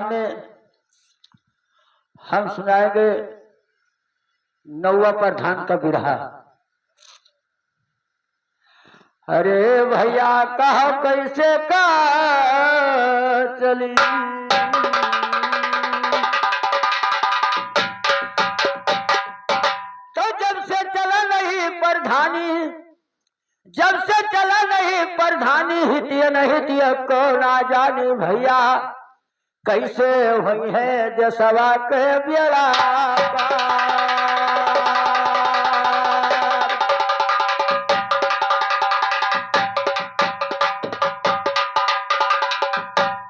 में हम सुनाएंगे नौवा प्रधान का बिरहा। अरे भैया कहो कैसे का चली, तो जब से चला नहीं प्रधानी, जब से चला नहीं प्रधानी, हितिय नहीं हितिय को ना जानी भैया कैसे हुई है देशवा के बेड़ा पार।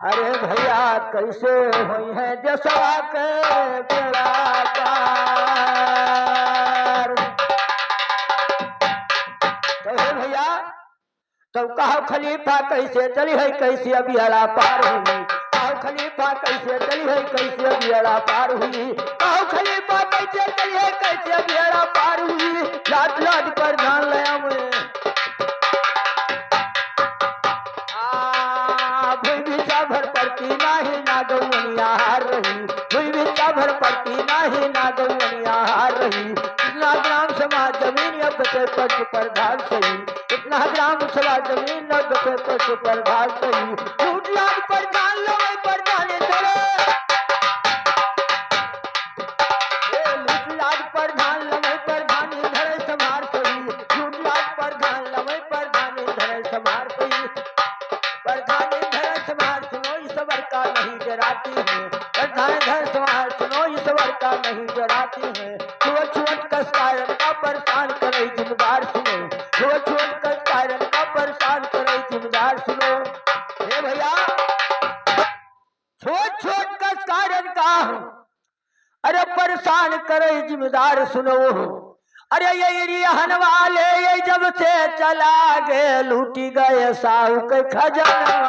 अरे भैया कैसे हुई है देशवा के बेड़ा पार। कैसे भैया, तो कहो खलीफा कैसे चली है, कैसे अबियाड़ा पार हुई। कहो खलीफा कैसे चली है, कैसे अबियाड़ा पार हुई। कहो खलीफा कैसे चली है, कैसे अबियाड़ा पार हुई। लाद लाद पर ध्यान लया मुझे भूई बिचा भर पड़ती नाही ना गौनिया हार रही। भूई बिचा भर पड़ती नाही ना गौनिया हार रही। इतना ग्राम समाज जमीन अब बचे पच प्रधान सही। इतना ग्राम सभा जमीन न बचे पच प्रधान सही। लूट लाट प्रधान लगे प्रधान धरे, लूट लाट प्रधान लगे प्रधान धरे समार सही। लूट लाट प्रधान लगे प्रधान धरे समार सही। प्रधान धरे समार सुनो इस सबर का नहीं डराती है। प्रधान धरे समार सुनो इस सबर का नहीं डराती है। छुअट छुअट कस कायरन का परेशान करे जिम्मेदार सुनो। छुअट छुअट कस कायरन का परेशान करे जिम्मेदार सुनो। हे भैया छोट छोट कस कायरन का अरे परेशान करे जिम्मेदार सुनो। अरे ये रिहन वाले ये जब से चला गए लूटी गए साहू के खजाना।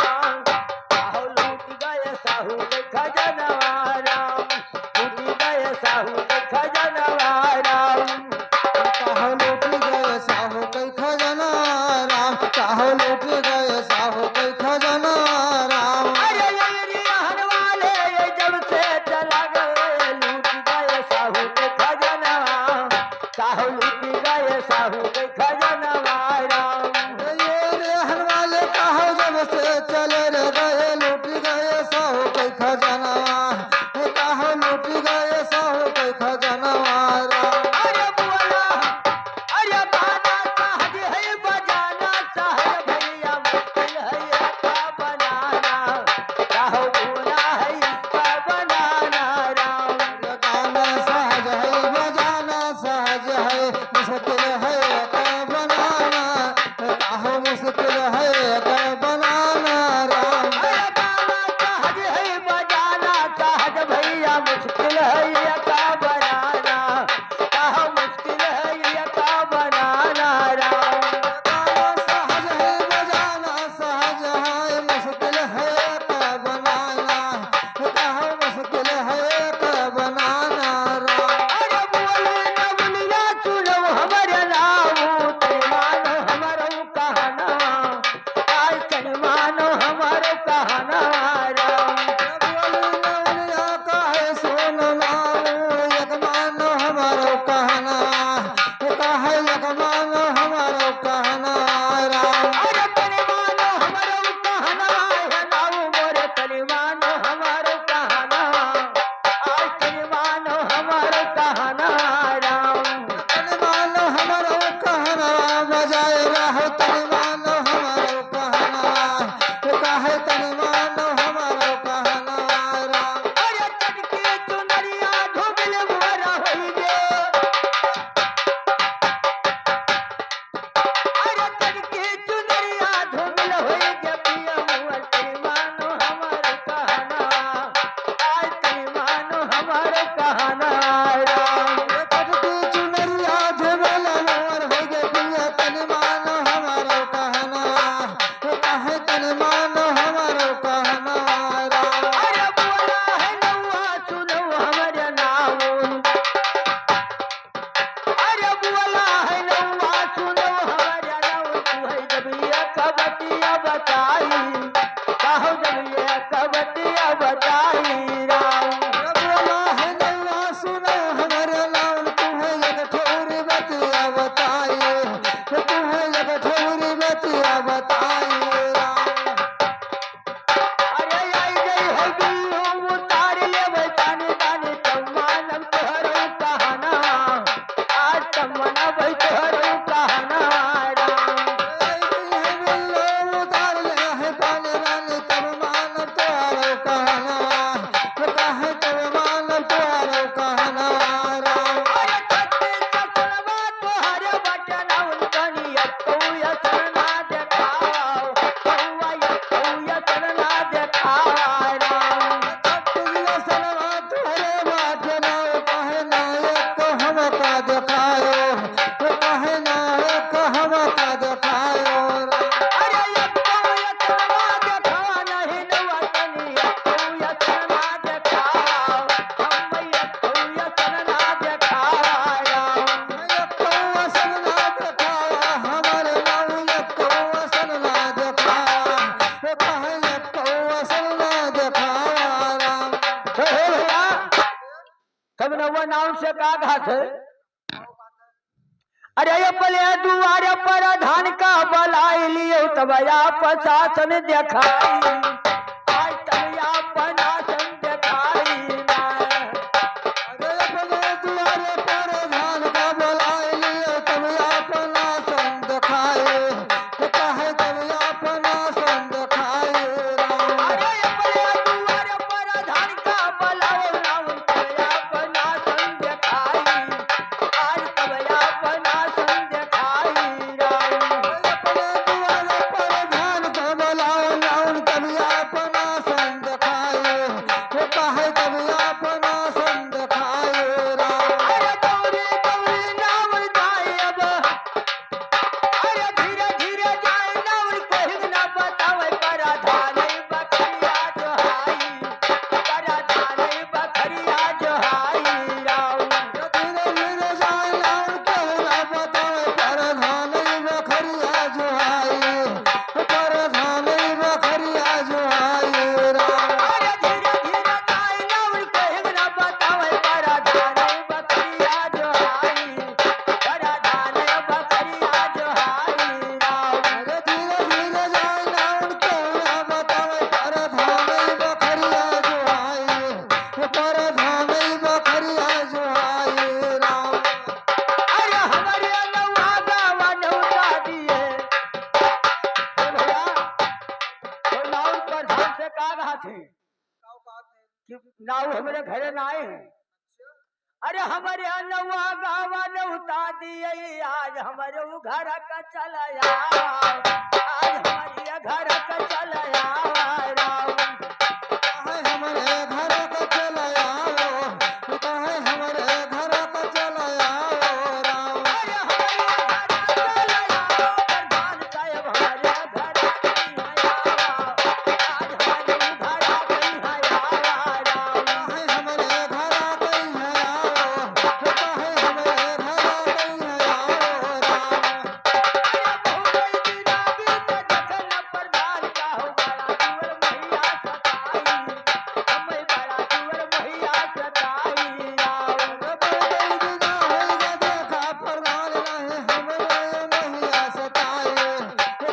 लूट गए साहू के खजाना राम, लूटी गए साहू के खजाना राम। कहो लूट गए साहू के खजाना राम, कहो लूट गए साहू के खजाना राम। अरे ये रिहन वाले ये जब से चला गए लूट गए साहू के खजाना। साहू लूट गए साहू के खजाना राम। ये रेहन वाले कहो जब से चले रे गए लूट गए साहू के खजाना। कहो लूट गए साहू के खजाना राम। अरे बोला अरे गाना सहज है बजाना सहज भैया मुश्किल है इसका बनाना। कहो बोला है इसका बनाना राम। गाना सहज है बजाना सहज है मुश्किल है तो बनाना। कहो मुश्किल है तो बनाना राम। अरे गाना सहज है बजाना राम। बोला है नैया सुनो हमारे नाम तुम्हें एक ठौरी बतिया बताइए तुम्हें एक ठौरी बतिया बताइए राम। अरे आई गई है बिल्लू उतार ले भाई तानी तानी तम्मानम तोहरो कहना आज तम्मना भाई तोहरो कहना राम। उतार ले है पानी रानी तब मान तुम्हारो कहना कहे तब मान तुम्हारो कहना राम। अरे कत्ते चकलवा तोहरे बटना उनकनी अतौया सरना देखाओ कौआ अतौया सरना देखाओ राम। तुझे सलवा तुहरे बात ना कहे नायक हम का दिखायो कहे नायक हम का दिखायो अरे अतौया सरना देखाओ नहीं नवा तनी अतौया सरना देखाओ हम अतौया सरना देखाओ राम। वसन ना दिखावा हमारे नाव को वसन ना दिखावा कहे वसन ना दिखावा राम। हे भैया तब नवा नाम से का घात है। अरे ये पले दुआरे पर धान का बलाई लियो तब आप शासन देखाई आज तब आप शासन देखाई ना। अरे अपने दुआरे पर धान का बुलाए लिए तब अपना संग खाए कहे तब अपना संग खाए राम। अरे ये पले दुआरे पर धान का बलाई नाम तब आप शासन देखाई आज तब आप शासन देखाई राम। अपने दुआरे पर धान का बुलाए नाम तब अपना संग खाए कहे तब अपना संग खाए राम। अरे दौड़ी दौड़ी नावल जाए अब अरे धीरे धीरे जाए नावल कोई न बतावे करा धाने बकरिया जो हाई करा धाने बकरिया जो हाई राम। धीरे धीरे जाए नाम के ना बतावे पर धान बखरिया जुहाई पर धान बखरिया जुहाई राम। अरे धीरे धीरे जाए नावल कोई न बतावे करा धाने बकरिया जो हाई करा धाने बकरिया जो हाई राम। अरे धीरे धीरे जाए नाम के ना बतावे पर धान बखरिया जुहाई पर धान बखरिया जुहाई राम। अरे हमारे नौआ गावा नौता दिए हे भैया तो नाव पर धान से का रहा थे कि नाव हमारे घरे ना आए हैं। अरे हमारे नौआ गावा नौता दिए आज हमारे वो घर का चलाया आज हमारे घर का चलाया राम। कहे हमारे घर का चलाया कहे हमारे घर का चलाया राम। अरे हमारे घर प्रधान साहब हमारे घर कहीं आया आज हमारे घर कहीं आया राम। कहे हमारे घर कहीं है आओ कहे हमारे घर कहीं है आओ राम। अरे बहु दिना बीत जखन प्रधान का हो बड़ा दुवर मैया सताई हमें बड़ा दुवर मैया सताई राम। बहुत दिना होगा देखा प्रधान नहीं हमें नहीं सताए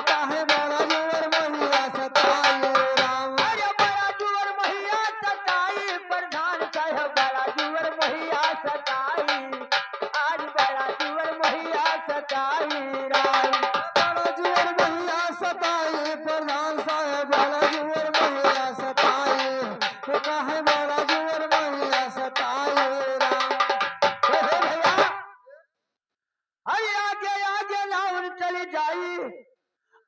कहे बड़ा जोर महिया सताए राम। अरे बड़ा जुवर मैया सताई प्रधान साहब बड़ा जुवर मैया सताई आज बड़ा जुवर मैया सताई राम। बड़ा जोर महिया सताए प्रधान साहब बड़ा जोर महिया सताए कहे बड़ा जोर महिया सताए राम। हे भैया अरे आगे आगे नाउन चली जाई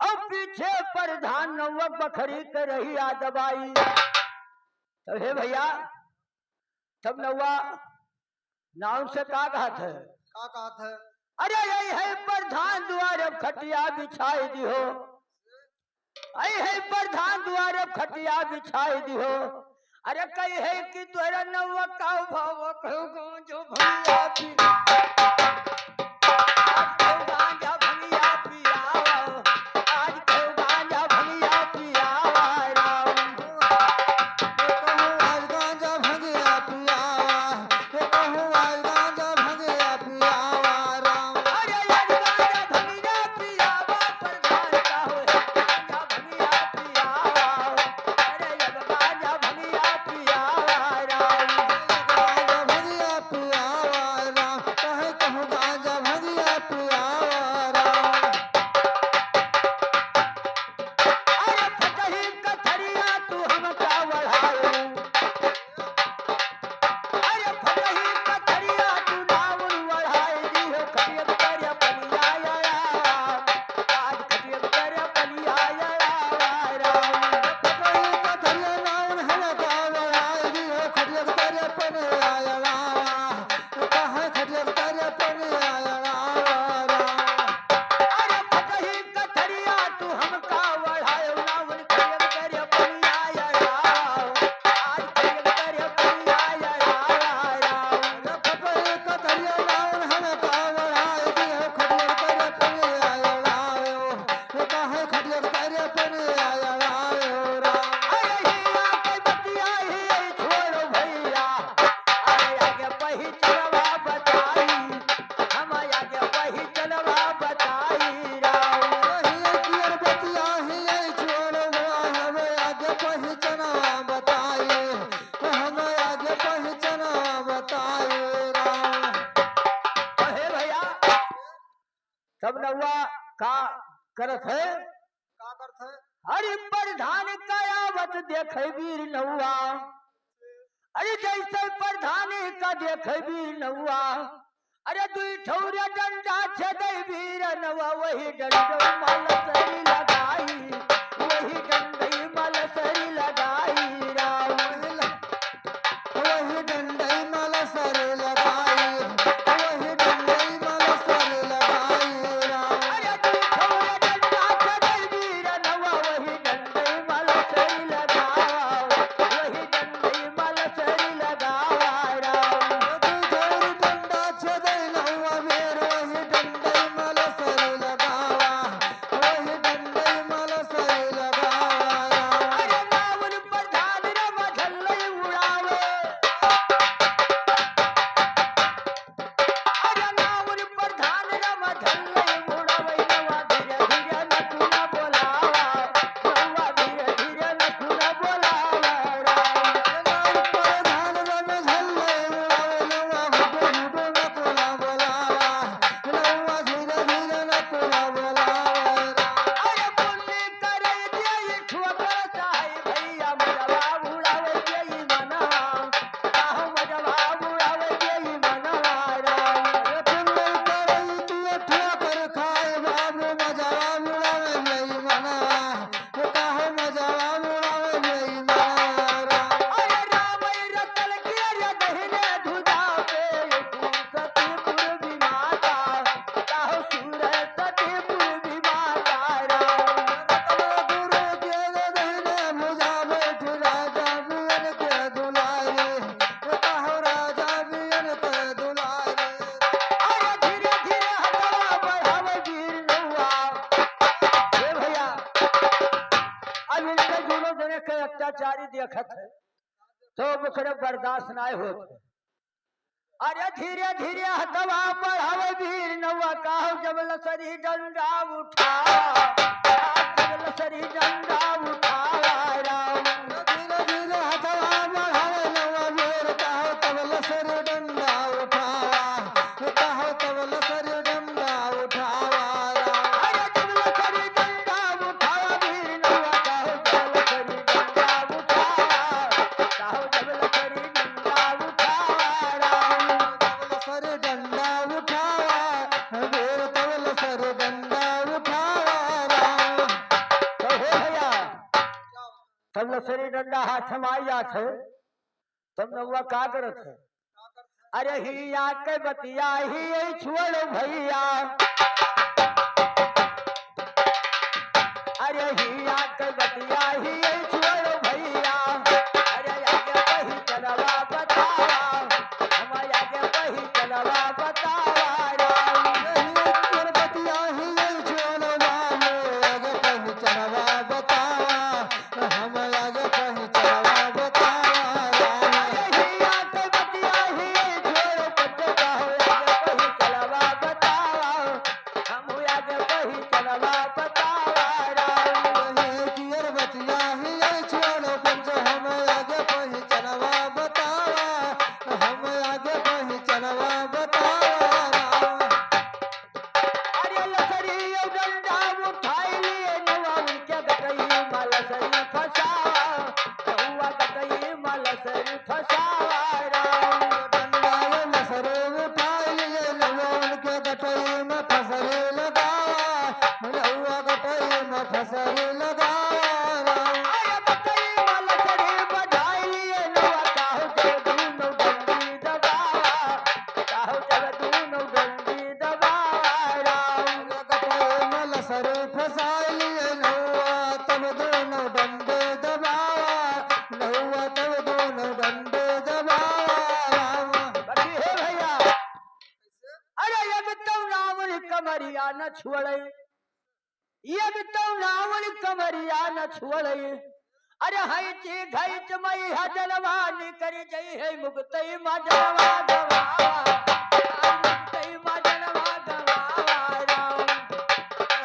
अब पीछे प्रधान नौवक बखरी कर रही आ दबाई। तो हे भैया तब नौवा नाव से का कहत है। का बात है। अरे यही है प्रधान द्वारे खटिया बिछाई दिहो आई है प्रधान द्वारे खटिया बिछाई दिहो। अरे कही है कि तोरा नौवा का भाव कहूँ जो भैया पी आज कहूँ गांजा भंगिया पियावा आज कहूँ गांजा भंगिया पियावा राम। कहूँ आज गांजा तब नौवा का करत है का करत है हरि प्रधान का आवत देखे वीर नौवा अरे जैसे प्रधान का देखे वीर नौवा अरे दुई ठौरे डंडा छदे वीर नौवा वही डंडो मलसरी लगाई वही डंडई मलसरी लगाई राम वही डंडई माला सर लगाई वही डंडई माला सर लगाई राम अरे दुई ठौरे डंडा छदे वीर नौवा वही डंडई मलसरी लगावा वही डंडई मलसरी लगावा राम जोर डंडा छदई नौवा वीर वही डंडई माला सर लगावा वही डंडई माला सर लगावा राम अरे नावन प्रधान रम झल्लई उड़ावे अरे नावन प्रधान रम झल्लई उड़ावे नवा धीरे धीरे नकुना बोलावा नवा धीरे धीरे नकुना बोलावा राम प्रधान रम झल्ले उड़ावे नौवा हुडो हुडो नकुला बोलावा नौवा धीरे धीरे नकुला बोलावा राम अरे पुण्य करे जे ठोकर चाहे भैया मजवा उड़ावे जे मना काहो मजवा उड़ावे जे मना राम पुण्य करई तू ठोकर खाए बाबू मजावा उड़ावे नहीं मना काहे मजावा उड़ावे नहीं मना अरे राम रतल के रे दहने धुजा पे सतीपुर विमाता काहो सूर सतीपुर विमाता राम गुरु के दहने मुझा बैठ राजा बियन के दुलारे काहो राजा बियन के दुलारे अरे धीरे धीरे हथवा बढ़ावे वीर नौवा हे भैया अब इनके दोनों जने के अत्याचारी देखत है तो मुखरे बर्दाश्त ना होत है। अरे धीरे धीरे हथवा बढ़ावे वीर नौवा काहो जब लसरी डंडा उठा जब लसरी डंडा उठा राम धीरे धीरे हथवा बढ़ावे नौवा वीर काहो तब लसर डंडा उठावा काहो तब लसर डंडा उठावा राम अरे जब लसरी डंडा उठावा वीर नौवा काहो जब लसरी डंडा उठावा काहो जब लसरी डंडा उठावा राम तब लसर डंडा उठावा वीर तब लसर डंडा उठावा राम तो हे भैया तब लसरी डंडा हाथ में आई जात है तब नौवा का करत है अरे हिया के बतिया ही छोड़ भैया अरे हिया के बतिया ही छोड़ भैया अरे आगे वही चलवा बतावा हम आगे वही चलवा बतावा राम बतिया ही छोड़ बाबू आगे पहुंचवा बतावा हम आगे पहुंचवा बतावा राम अरे हिया के बतिया ही छोड़ पटका हो आगे वही चलवा बतावा हम आगे वही चलवा बतावा राम कियर बतिया ही छोड़ पंच हम आगे पहुंचवा बतावा हम आगे पहुंचवा बतावा राम अरे लसरी डंडा उठाई लिए नवा उनके गटई मलसरी फसावा हुआ गटई मलसरी फसावा राम डंडाए मसरे उठाए लिए नौवन के गटई में फसरे लगावा नौवा गटई में फसरे लगावा राम अरे गटई मलसरी बजाई लिए नवा काहो जब दूनो डंडी दबावा काहो जब दूनो डंडी दबावा राम गटई में लसरे फसाए लिए नौवा तब दोनों डंडे दबावा नौवा तब दोनों डंडे दबावा राम बाकी हे भैया अरे यग तो रावण कमरिया न छोड़े यग तो रावण कमरिया न छोड़े अरे हई ची घई चमई हजलवानी करी जई है मुक्तई मजलवा गवावा मुक्तई मजलवा गवावा राम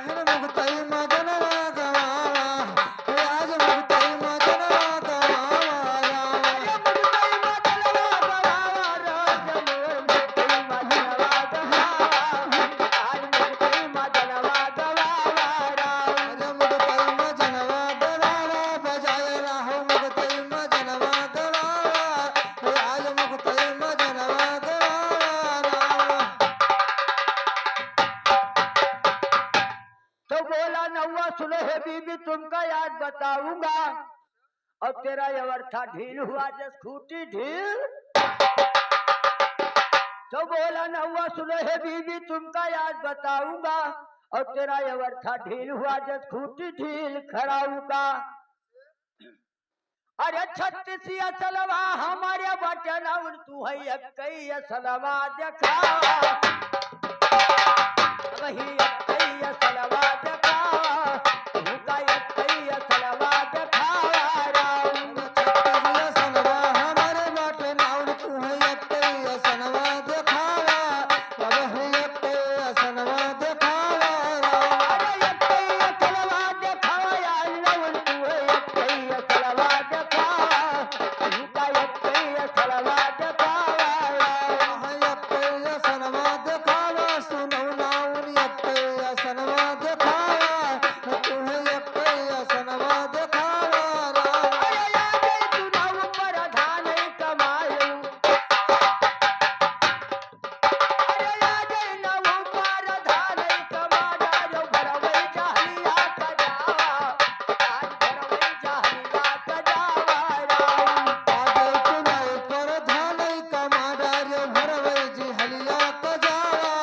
हर मुक्तई मजनवा गवावा आज मुक्तई मजनवा गवावा राम अरे मुक्तई मजलवा गवावा राम मुक्तई मजलवा गवावा आज मुक्तई मजलवा और तेरा यवर था ढील हुआ जस खूटी ढील। तो बोला नौवा सुनो है बीबी तुमका याद बताऊंगा, और तेरा यवर था ढील हुआ जस खूटी ढील खड़ाऊंगा। अरे 36 असलवा हमारे बटन और तू है इक्कई असलवा देखा, वही इक्कई असलवा देखा, उनका इक्कई असलवा देखा। छत्तीसिया सनवा हमारे बाटे नाउन तू है यक्कई सनवा देखावा, अब है यक्कई सनवा देखावा राम। अरे इक्कई असलवा देखा यार नौन तू है इक्कई असलवा देखा, उनका इक्कई असलवा देखा। है यक्कई सनवा देखावा, सुनो नाउन यक्कई सनवा देखावा, तू है यक्कई सनवा देखावा राम। अरे आ गई चुनाव पर धान कमायो, अरे आ गई नव पर धान कमाया जो भरवई जहलिया कजावा, आज भरवई जहलिया कजावा राम। आगे चुनाव पर धानई कमाडार भरवई जी हलिया कजावा,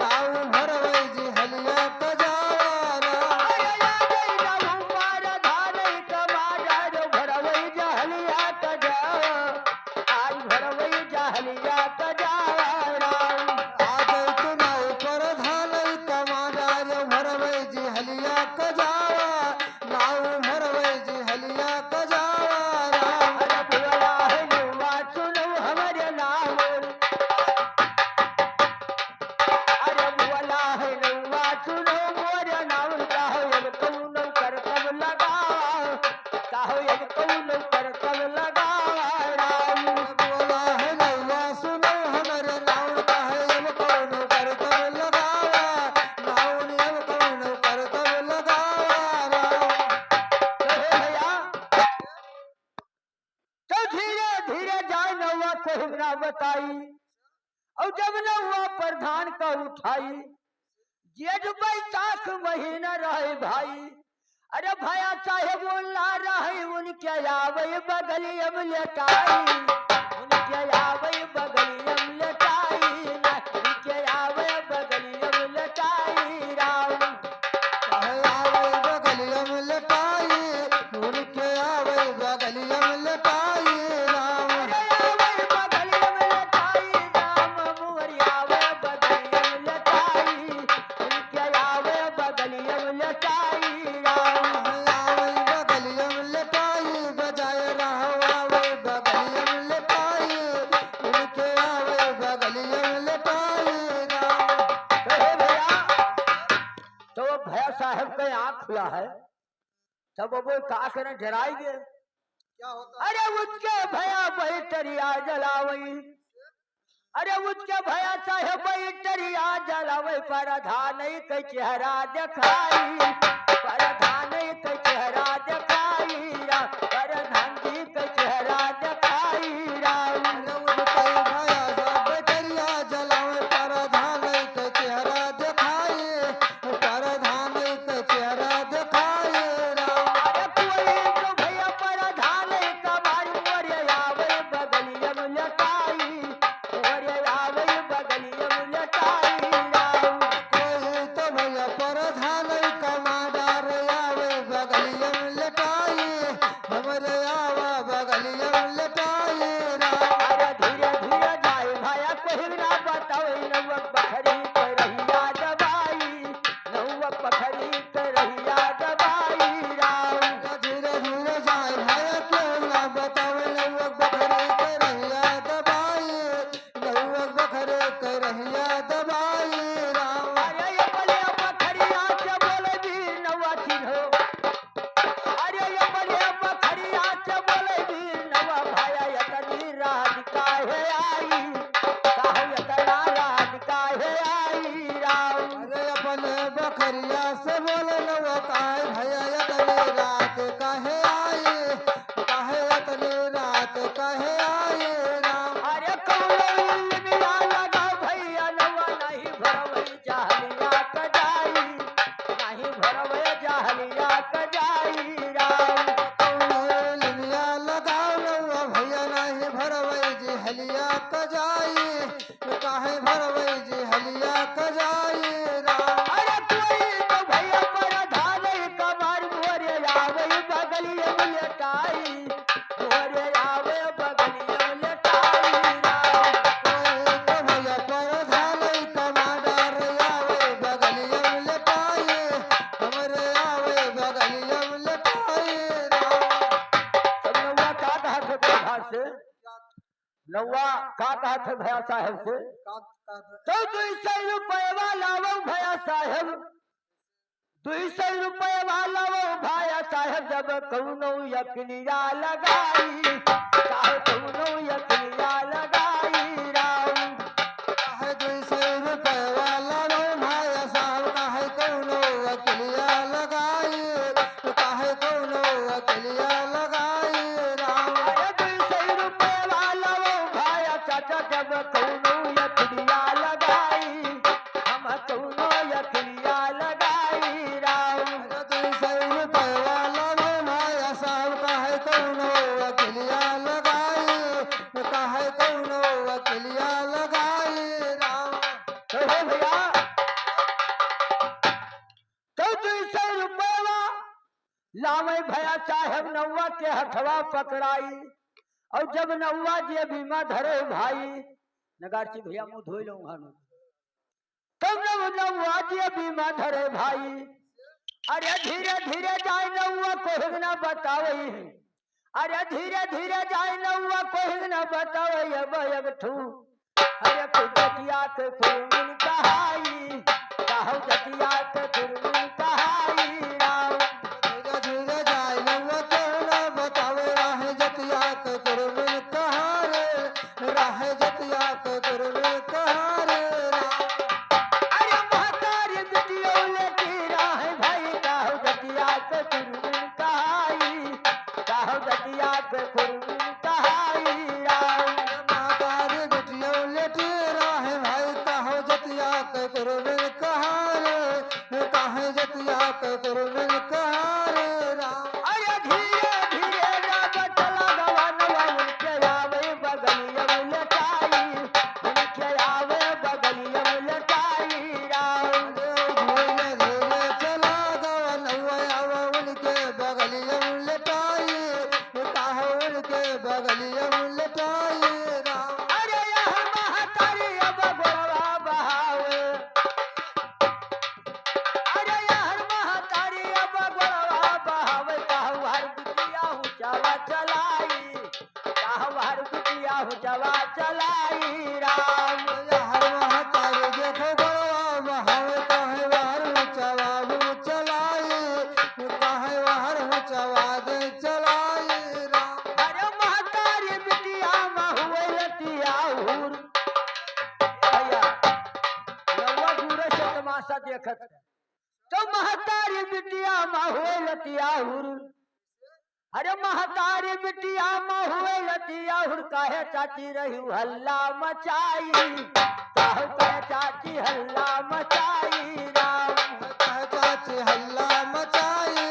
नाव भरवई जी हलिया कजावा राम। अरे आ गई नव पर धान कमाया जो भरवई जहलिया कजावा, आज भरवई जहलिया कजावा राम। आगे चुनाव पर धानई कमाडार भरवई जी हलिया कजावा, नाव भरवई जी हलिया कजावा राम। अरे बुआ है बुआ सुनो हमारे नाम, अरे बुआ है बुआ सुनो मोरे नाम, कहो एक कौन कर कब लगाओ, कहो एक कौन कर कब लगाओ राम। बोला है नौवा सुनो हमारे नाउन का है अब कौन कर कब लगावा, नाउन अब कौन कर कब लगावा राम। कहे भैया तो धीरे धीरे जाए नौवा को ना बताई, और जब नौवा प्रधान का उठाई, जेठ बैसाख महीना रहे भाई, अरे भया चाहे बोलना रहे उनके आवे बगलियम लेटाई, उनके आवे बगलियम लेटाई ना, उनके आवे बगलियम लेटाई राम। कहे आवे बगलियम लटाई, उनके आवे बगलियम लटाई राम। अरे आवे बगलियम लेटाई राम, मोरी आवे बगलियम लेटाई, उनके आवे बगलियम लेटाई राम। आवे बगलियम लटाई, बजाए रहो आवे बगलियम लटाई, उनके आवे बगलियम लटाई राम। कहे भैया तो वो भैया साहब का आँख खुला है, तब वो का करें डराई गए। क्या होता अरे उसके भैया बैटरिया जलावई, अरे उसके भैया साहब बैटरिया जलावई, प्रधान के चेहरा दिखाई, प्रधान के चेहरा दिखाई राम, प्रधान जी के चेहरा दिखाई राम। उनके भया सब बैटरिया जलावे, प्रधान के चेहरा दिखाए, प्रधान के चेहरा दिखाए राम। अरे कोई तो भैया प्रधान कमाई मोरे आवे बगलियम लटाई, मोरे आवे बगलियम लटाई राम। कोई तो भैया प्रधान कमाडार आवे बगलियम लटाई, हमरे आवा बगलियम लटाई राम। अरे धीरे धीरे जाए भैया कोई ना बताओ, नौवक बखरी के रहिया दबाई, नौवक बखरी के रहिया दबाई राम। धीरे धीरे जाए भैया क्यों ना बतावे, नौवक बखरे के रहिया दबाई, नौवक बखरे के रहिया दबाई राम। अरे ये बले बखरिया से बोले भी नौवा चिन्हो, अरे ये बले बखरिया से बोले भी नौवा भैया यतनी रात काहे आई, काहो यतना रात काहे आई राम। अरे अपने बखरिया से बोले नौवा काहे भैया इतनी रात काहे आई, काहे इतनी रात काहे आई राम। अरे कौन मिला लगा भैया नौवा नहीं भरवई जहलिया कजाई, नहीं भरवई जहलिया कजाई राम। कौन लिमिया हलिया कजाई काहे भरवई जी हलिया कजाई राम अरे कोई तो भैया प्रधान कमर मोरे आवे बगलिया में लेटाई मोरे आवे बगलिया में लेटाई राम कोई तो भैया प्रधान कमांडर आवे बगलियम लटाई हमरे आवे बगलियम लटाई राम तब नौवा का कहा थे प्रधान से नौवा का कहा थे भैया साहब से तो 200 रुपये वाला वो भैया साहब 200 रुपये वाला वो भैया साहब जब कौनो यकनिया लगाई चाहे कौनो यकनिया लगाई राम काहे 200 रुपए वाला रो भाया साहब काहे कौनो वकिलिया लगाई काहे कौनो वकिलिया लगाई राम अरे 200 रुपये वाला वो भैया चाचा जब कौनो यकनिया लगाई हम कौनो यकनिया लगाई राम 200 रुपए वाला रो भाया साहब काहे कौनो वकिलिया लगाई काहे कौनो वकिलिया लगाई राम तो हो भैया तो 200 रुपये लावे भैया साहब नौवा के हथवा पकड़ाई और जब नौवा जी बीमा धरे भाई नगारची भैया मुंह धोई लो तब जब नौवा जी बीमा धरे भाई अरे धीरे धीरे जाए नौवा को न बतावई अरे धीरे धीरे जाए नौवा को न बतावई अब ठू अरे जतिया के कुर्मिन कहाई कहू जतिया के कुर्मिन कहाई राम धीरे धीरे जाय नौवा को न बतावे राह जतिया के कुर्बिन कहारे राह जतिया के कुर्बिन कहारे राम अरे महतारी बिटियो लेती राह भाई कहू जतिया के कुर्मिन कहाई कहू जतिया के कुर्मिन कहाई राम मातारी बिटियो लेटी राह भाई कहो जतिया के कुर्बिन कहारे काहे जतिया के कुर्बिन कहारे राम अरे धीरे धीरे जब चला गवानवा उनके आवे बगलिया में लटाई उनके आवे बगलिया में लटाई राम धीरे धीरे चला गवा नौवा उनके बगलियम लटाई काहो उनके बगलियम लटाई राम अरे यह महतारी अब गोरवा बहावे अरे यह महतारी अब गोरवा बहावे कहू हर बिटिया हुचवा चलाई कहू हर बिटिया हुचवा चलाई राम हर महतारी देखो गवा बहावे काहे बाहर ऊंचवा चलाई काहे बाहर ऊंचवा दे चलाई राम अरे महतारी बिटिया महुए लतिया हुर भैया नौवा दूर से तमाशा देखत है। तो महतारी बिटिया महुए लतिया हुर अरे महतारी बिटिया महुए लतिया हुर काहे चाची रही हल्ला मचाई काहे कहे चाची हल्ला मचाई राम कहे चाची हल्ला मचाई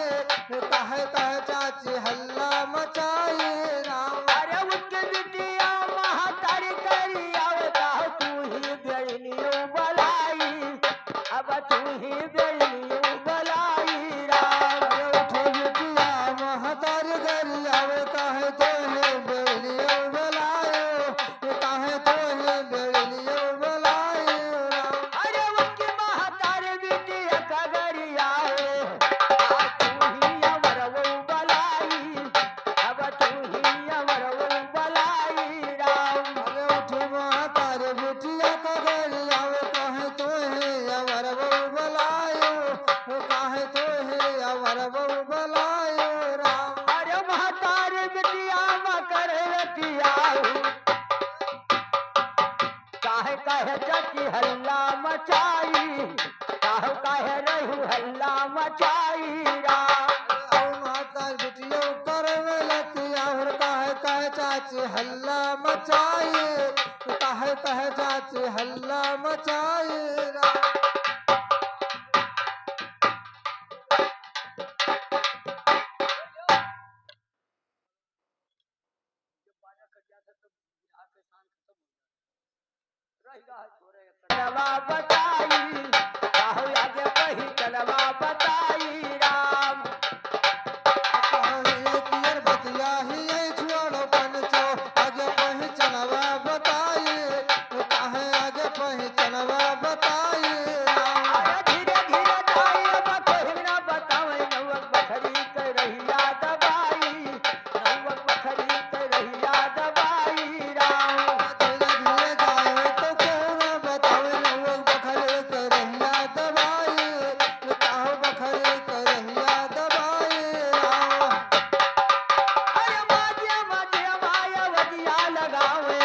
कहे चाची हल्ला मचाई राम अरे उसके बिटिया महतारी करी आवे काहे तू ही बेड़नियों बलाई अब तू ही बेड़नियों बलाई राम उठो बिटिया महतार घर आवे काहे तोहे बेलियो बलायो काहे तोहे बेलियो बलायो राम अरे उसकी महतारी बिटिया कगरी आवे आ तू ही अमर वो बलाई अब तू ही अमर वो बलाई राम अरे उठो महतार बिटिया का घर आवे काहे तोहे अवर वो बलायो काहे तोहे अवर वो बलायो राम अरे महतारी बिटिया मकर रतिया काहे काहे चाची हल्ला मचाई काहे रहू हल्ला मचाई राम माता बिटियो करवे लतिया और काहे चाची हल्ला मचाई काहे चाची हल्ला मचाई राम जब बाजा कट जाता तब बिरहा के शान चलवा बताई काहू आगे कही चलवा बताई राम काहे कियर बतिया ही ऐ छोड़ो पंचो आगे पहचानवा बताई काहे आगे पहचानवा बताई राम आया धीरे धीरे जाई अब कहीं ना बतावे नौवक बखरी के रहिया दबाई नौवक बखरी के रहिया दबाई राम धीरे धीरे जाए तो क्यों ना बतावे लोग बखरे के रहिया दबाई काहो बखरे के रहिया दबाई राम अरे माजे माजे माया वजिया लगावे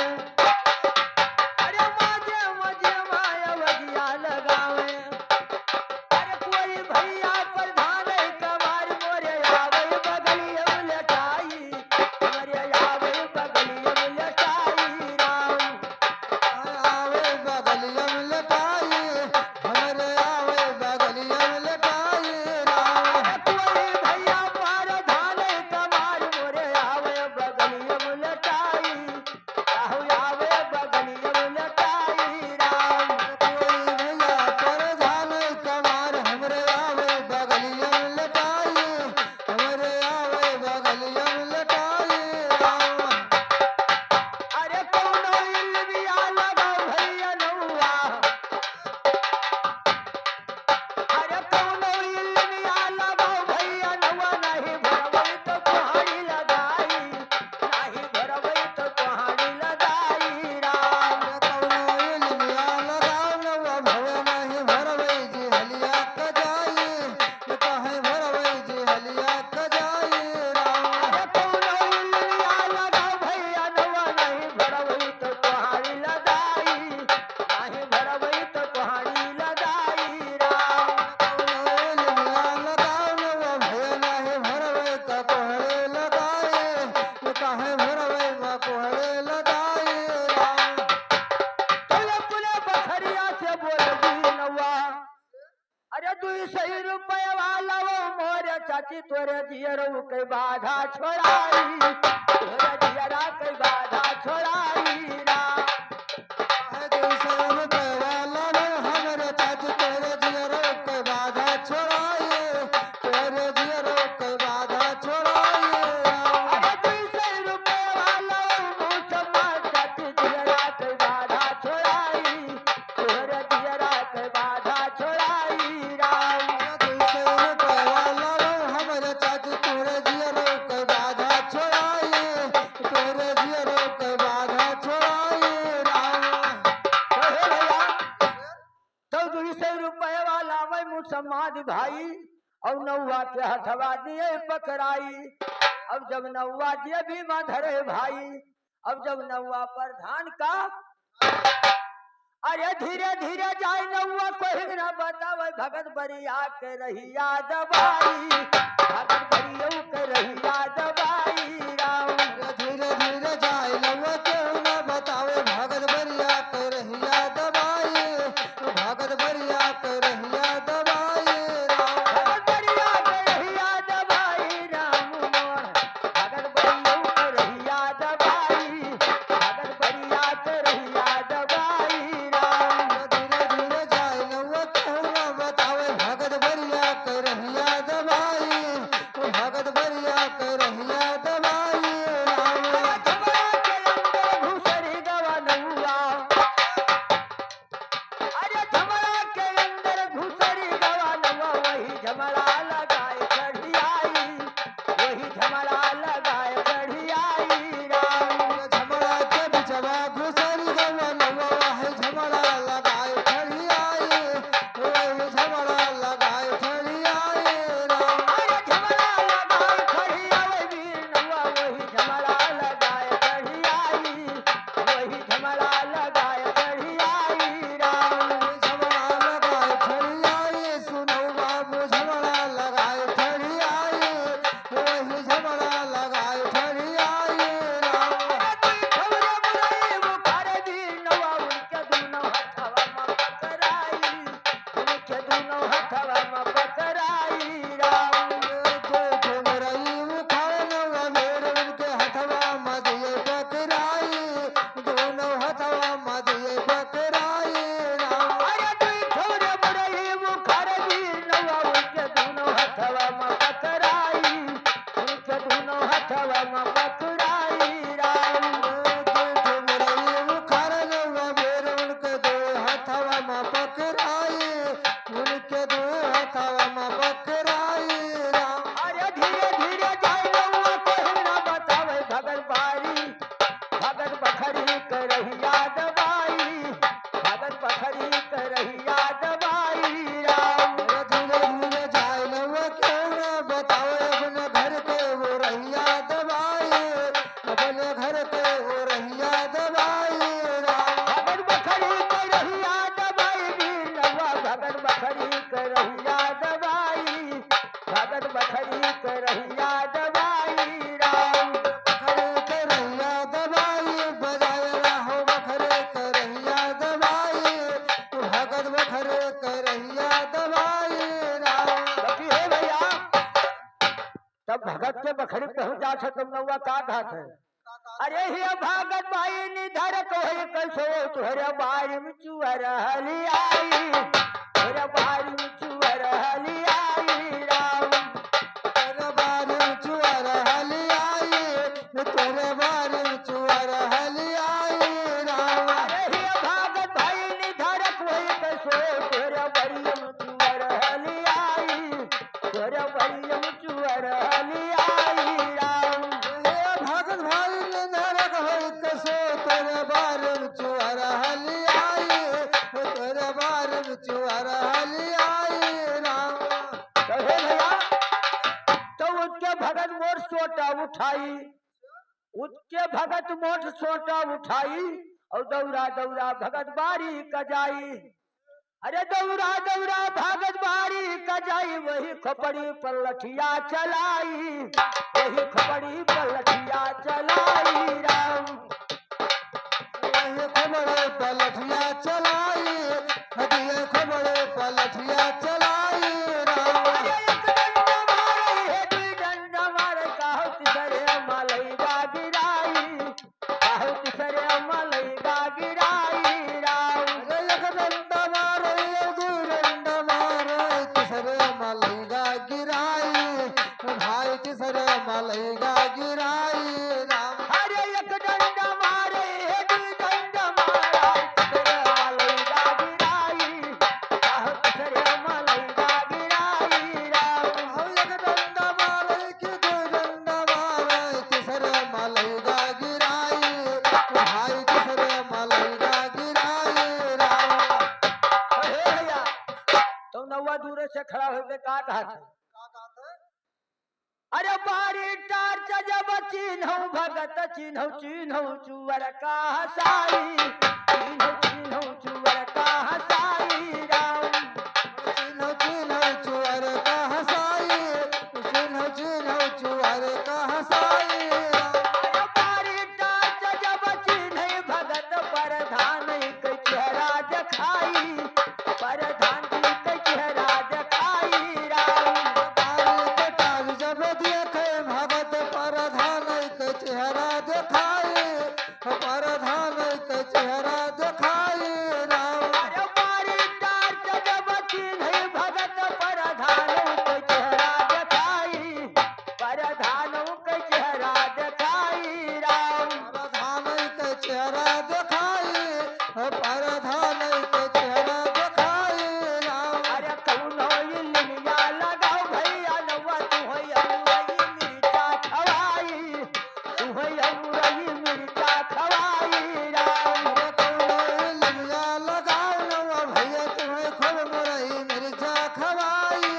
अरे माजे माजे माया वजिया लगावे अरे कोई भैया प्रधान कमार मोरे आवे बगलिया लटाई मोरे आवे बगलिया लटाई राम आवे बगलियम लटाई हमरे आवे बगलियम लटाई राम कोई भैया प्रधान कमार मोरे आवे बगलिया लटाई राहु आवे बगलिया लटाई राम कोई भैया प्रधान कमार हमरे आवे बगलियम लटाई हमरे आवे बगलियम लटाई राम अरे कौनो इल्मिया लगाओ भैया नौआ अरे कौनो इल्मिया लगाओ भैया नौआ नहीं भरवई तो कुहाड़ी लगाई नहीं भरवई तो कुहाड़ी लगाई राम कौनो इल्मिया लगाओ नवा भवे नहीं भरवे जी हलिया कजाई कहे भरवे जी हलिया कजाई राम अरे कौनो इल्मिया लगाओ भैया नौआ नहीं भरवई तो कुहाड़ी लगाई नहीं भरवई तो कुहाड़ी लगाई राम कौनो इल्मिया लगाओ नवा भवे नहीं भरवे त कोहरे लगाए कहे भरवे व कोहरे लगाए राम पुले पुले बखरिया से बोल दी नवा अरे 200 रुपए वाला वो मोरे चाची तोरे जियरू के बाधा छोड़ाई तोरे जियरा के बाधा छोड़ाई राम है 200 रुपए वाला ने हमरे चाची तेरे जियरो के बाधा छोड़ाए तेरे जियरो के बाधा छोड़ाए राम अरे 200 रुपए वाला वो मुसम्मा चाची जियरा के बाधा छोड़ाई तोरे जियरा के बाधा छोड़ाई राम 200 रुपए वाला ने हमरे चाची तेरे जियरो के बाधा छोड़ाए तेरे जियरो के बाधा छोड़ाए राम कहे भैया तो 200 रुपए वाला मैं मुसम्माद भाई और नौवा के हथवा दिए पकड़ाई अब जब नौवा दिए भी धरे भाई अब जब नौवा प्रधान का अरे धीरे धीरे जाए नौवा कोई न बतावे भगत बरिया के रहिया दबाई भगत बरिया के रहिया दबाई राम धीरे धीरे जाए लवा क्यों ना बतावे भगत बरिया के रहिया दबाई भगत बरिया के रहिया दबाई राम भगत बरिया के रहिया दबाई राम मोर भगत बरिया के रहिया दबाई भगत बरिया के रहिया दबाई राम धीरे धीरे जाए लवा क्यों ना बतावे भगत बरिया के रहिया दबाई भगत बरिया के रहिया दबाई करहिया दबाई, भगत बखरी करहिया दबाई राम। धीरे धीरे जाए नवा क्यों ना बताओ अपने घर के वो रहिया दबाई, अपने घर के वो रहिया दबाई राम। भगत बखरी करहिया दबाई वीर नवा, भगत बखरी करहिया दबाई, भगत बखरी करहिया दबाई राम। बखरे के रहिया दबाई, बजाए रहो बखरे के रहिया दबाई, भगत बखरे के रहिया दबाई राम। बाकी है भैया, तब भगत के बखरी पहुंच जात है, तुम नौवा का घात है। अरे हे भगत भाई निधर कोई कसो, तुहरे बारी में चुअर हली आई, तुहरे बारी में चुअर हली आई राम। तेरे बारे में चुअर हली आई, तेरे बारे में चुअर हली आई राम। अरे हे भगत भाई निधर कोई कसो, तुहरे बारी में चुअर हली आई, तुहरे बारी में चुअर हली आई राम। हे भगत भाई ने नरक होई कसो, तेरे बारे में चुअर हली आई, तेरे बारे में चुअर हली आई राम। तो हे भैया, तो उसके भगत मोर सोटा उठाई, उसके भगत मोट सोटा उठाई, और दौरा दौरा भगत बारी कजाई। अरे दौरा दौरा भगत बारी कजाई, वही खपड़ी पर लठिया चलाई, वही खपड़ी पर लठिया चलाई राम। ये खबरे पलटिया चलाई, हदिये खबरे पलटिया चलाई राम। अरे एक डंडा मारे है, दुई डंडा मारे, काहो तिसरे मलैगा गिराई, काहो तिसरे मलैगा गिराई राम। अरे एक डंडा मारे, दू डंडा मारे, तीसरे मलैगा गिराई, भाई तीसरे मलैगा गिराई राम। अरे एक डंडा मारे है, दुई डंडा मारा, तिसरे मलैगा गिराई, काहो तिसरे मलैगा गिराई राम। हम एक डंडा मारे कि दू डंडा मारे, तीसरे मलैगा गिराई, भाई तीसरे मलैगा गिराई राम। हे भैया, तो नौवा दूर से खड़ा होकर का कहा था? अरे बारी टार्च जब चिन्हौ भगत चिन्हौ चिन्हौ चुअर का हसाई, चिन्हौ चिन्हौ चुअर का हसाई राम। चिन्ह चिन्ह चुअर का हसाई, चिन्ह चिन्ह चुअर का हसाई अरे बारी टार्च जब चिन्है भगत परधान के चेहरा दिखाई, परधान जी के चेहरा दिखाई राम। बारी के टाल जब देखे भगत परधान के चेहरा दिखाई, परधान के चेहरा दिखाई राम। अरे बारी टार्च जब चिन्है भगत परधानों के चेहरा दिखाई, परधानों के चेहरा दिखाई राम। परधान के चेहरा दिखाई, परधान के चेहरा दिखाई राम। अरे कौनो इल्मिया लगाओ भैया नौवा, तुहै अमुरई मिर्चा खवाई, तुहै अमुरई मिर्चा खवाई राम। अरे कौनो लिया लगाओ नवा भैया, तुम्हें खूब मुरई मिर्चा खवाई,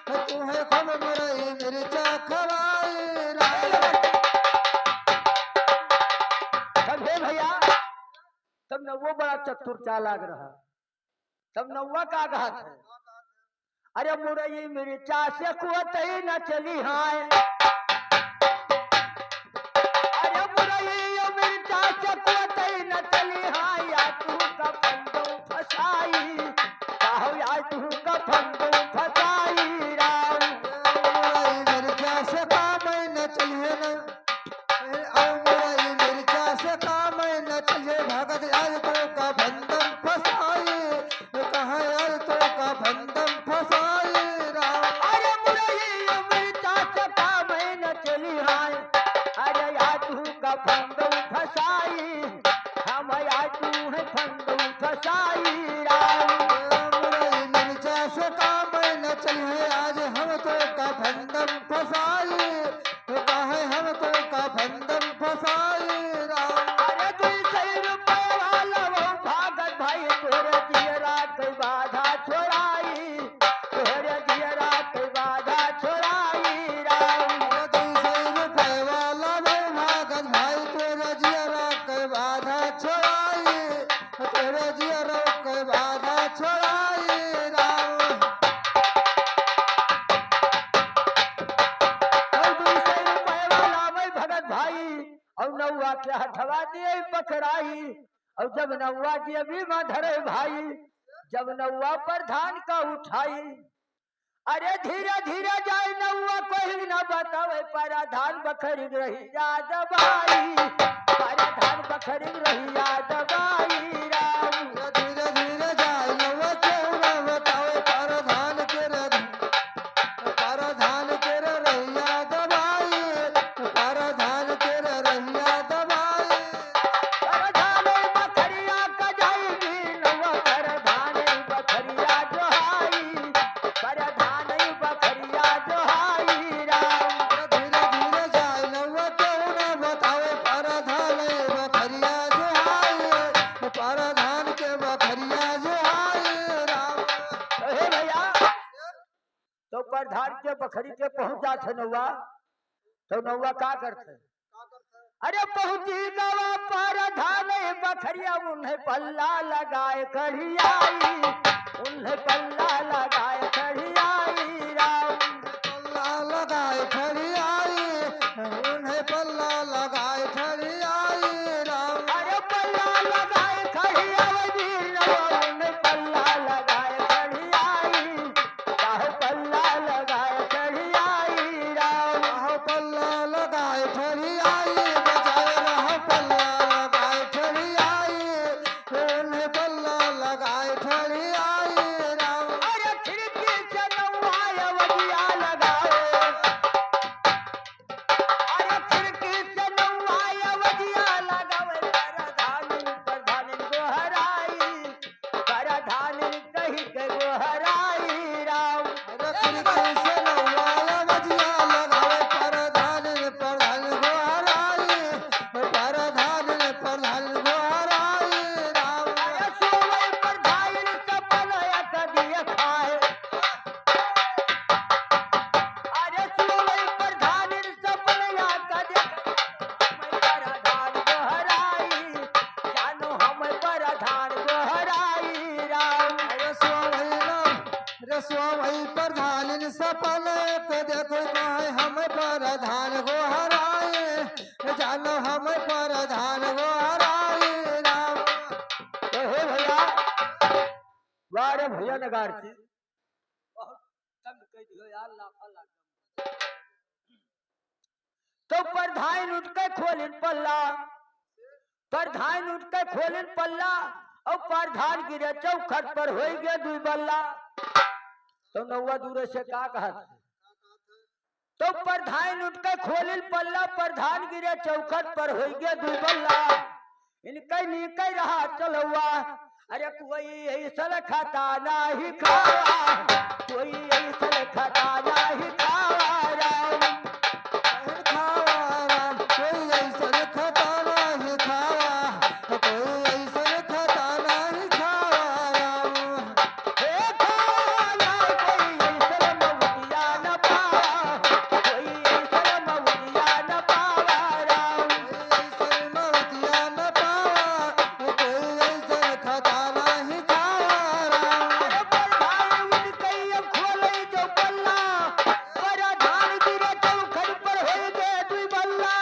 तुम्हें खूब मुरई मिर्चा खवाई राम। तब हे भैया, तब नौवा बड़ा चतुर चालाक रहा। तब नौवा का घात है? अरे मुरई मिर्चा से कुतई न चली हाय, अरे मुरई मिर्चा से कुतई न चली हाय, या तू का फंदो फसाई, काहो या तू का फंदो फसाई राम। मुरई मिर्चा से काम न चलिए न, मुरई मिर्चा से काम न चलिए, भगत आज तो का बंधन फसाई, कहा यार तो का बंधन फसाई राम। अरे मुरई मिर्चा से काम न चली हाय, अरे या तू का फंदो फसाई, हम या तू है फंदो फसाई राम। मुरई मिर्चा से काम न चलिए, आज हम तो का बंधन फसाई, कहे हम तो का बंधन फसाई राम। अरे 200 रुपया तेरे जियरो के बाधा छोड़ाई राम। और 200 रुपए वाला मैं भगत भाई और नौवा के हथवा दिए पकड़ाई। और जब नौवा जी अभी माँ धरे भाई, जब नौवा प्रधान का उठाई, अरे धीरे धीरे जाए नौवा कोई न बतावे, प्रधान बखरी रही याद बाई, प्रधान बखरी रही याद बाई राम। धीरे धीरे जाए नवा क्यों न बतावे, परधान के रहिया दबाई, परधान के रहिया दबाई। प्रधान बखरिया कजाई नौवा प्रधान बखरिया जोहाई, प्रधान बखरिया जोहाई राम। धीरे धीरे जाए नवा क्यों न बतावे, परधान बखरिया जो आए, परधान के बखरिया जो आए राम। हे भैया तो प्रधान के बखरी के पहुंचा थे नौवा, तो नौवा का करते, अरे पहुंची गवा प्रधान बखरिया, उन्हें पल्ला लगाए कढ़ियाई, उन्हें पल्ला लगाए कढ़ियाई राम। पल्ला लगाए खड़ी आई, उन्हें पल्ला लगाए खड़ी आई राम। अरे पल्ला लगाए कढ़ियाई उन्हें पल्ला लगाए कढ़ियाई, काहे पल्ला लगाए कढ़ियाई राम। आहो पल्ला लगाए खड़ी आई, बजाए रहो पल्ला लगाए खड़ी आई, उन्हें पल्ला लगाए खड़ी आई राम। अरे खिड़की से नौवा वजिया लगाओ, अरे खिड़की से नौवा वजिया लगावे, प्रधान गोहराई, प्रधान कही के गोहराई राम। अरे खिड़की से नौवाया बजिया लगावे, परधान गोहराई, परधान गोहराई राम। अरे सोवै प्रधान सपन कदिए खाए, अरे सोवै प्रधान सपन कदिए प्रधान गोहराई, जानो हम प्रधान गोहराई राम। रसोई प्रधान सपन के देखो कहे हम प्रधान गोहराए, जानो हम प्रधान गोहराए राम। तो हे भैया वारे भैया नगार से बहुत तंग कर दियो यार, लाफा लाग। तो प्रधान उठ के खोलिन पल्ला, प्रधान उठ के खोलिन पल्ला, और प्रधान गिरे चौखट पर हो गए दुई बल्ला। तो नौवा दूर से का कहा, तो प्रधान उठ के खोलिन पल्ला, प्रधान गिरे चौखट पर हो गए दुई बल्ला। इनके नीके रहा चलवा, अरे कोई ऐसा खाता नहीं खावा, कोई ऐसा खाता नहीं खावा राम। खावा राम, कोई ऐसा खाता नहीं खावा, कोई ऐसा खाता नहीं खावा राम। हे खाना कोई ऐसा मवतिया न पावा, कोई ऐसा मवतिया न पावा राम। कोई ऐसा मवतिया न पावा, कोई ऐसा खाता नहीं खावा राम। अरे प्रधान उनके खोले जो पल्ला, प्रधान गिरे चौखट पर हो गए दुई बल्ला।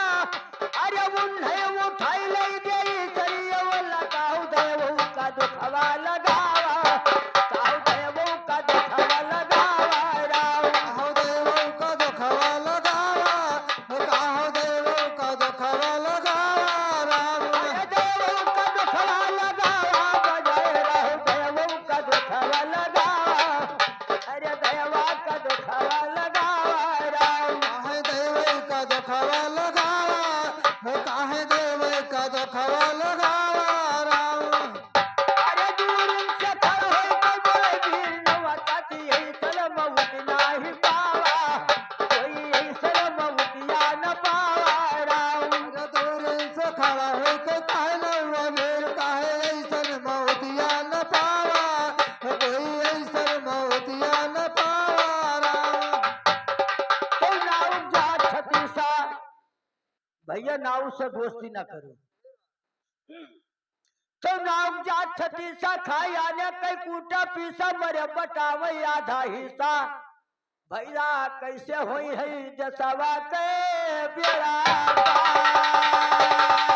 अरे उन्हें उठाई ले गई सरिया वाला, काहू देवो का दुखवा लगावा, काहू देवो का दुखवा लगावा राम। काहो देवो का दुखवा लगावा, काहो देवो का दुखवा लगावा राम। अरे देवो का दुखवा लगावा, बजाए रहो देवो का दुखवा लगावा, अरे देवा का दुखवा लगावा राम। काहे देवे का दुखवा लगावा, काहे देवे का दुखवा लगावा राम। अरे दूर से खड़ होई कोई बोले वीर नवा ताती ऐसल मौत नाही पावा, कोई ऐसल मौतिया न पावा राम। अरे दूर से खड़ा होके काहे नौवा वीर, काहे ऐसन मौतिया न पावा, कोई ऐसन मौतिया न पावा राम। तो नाव जा छतीसा, भैया नाव से दोस्ती न करो। तो नाम जात छतीसा खाई आने कई कूटा पीसा मरे बटावे आधा हिस्सा भैया कैसे होई है जसवा के बेड़ा पार।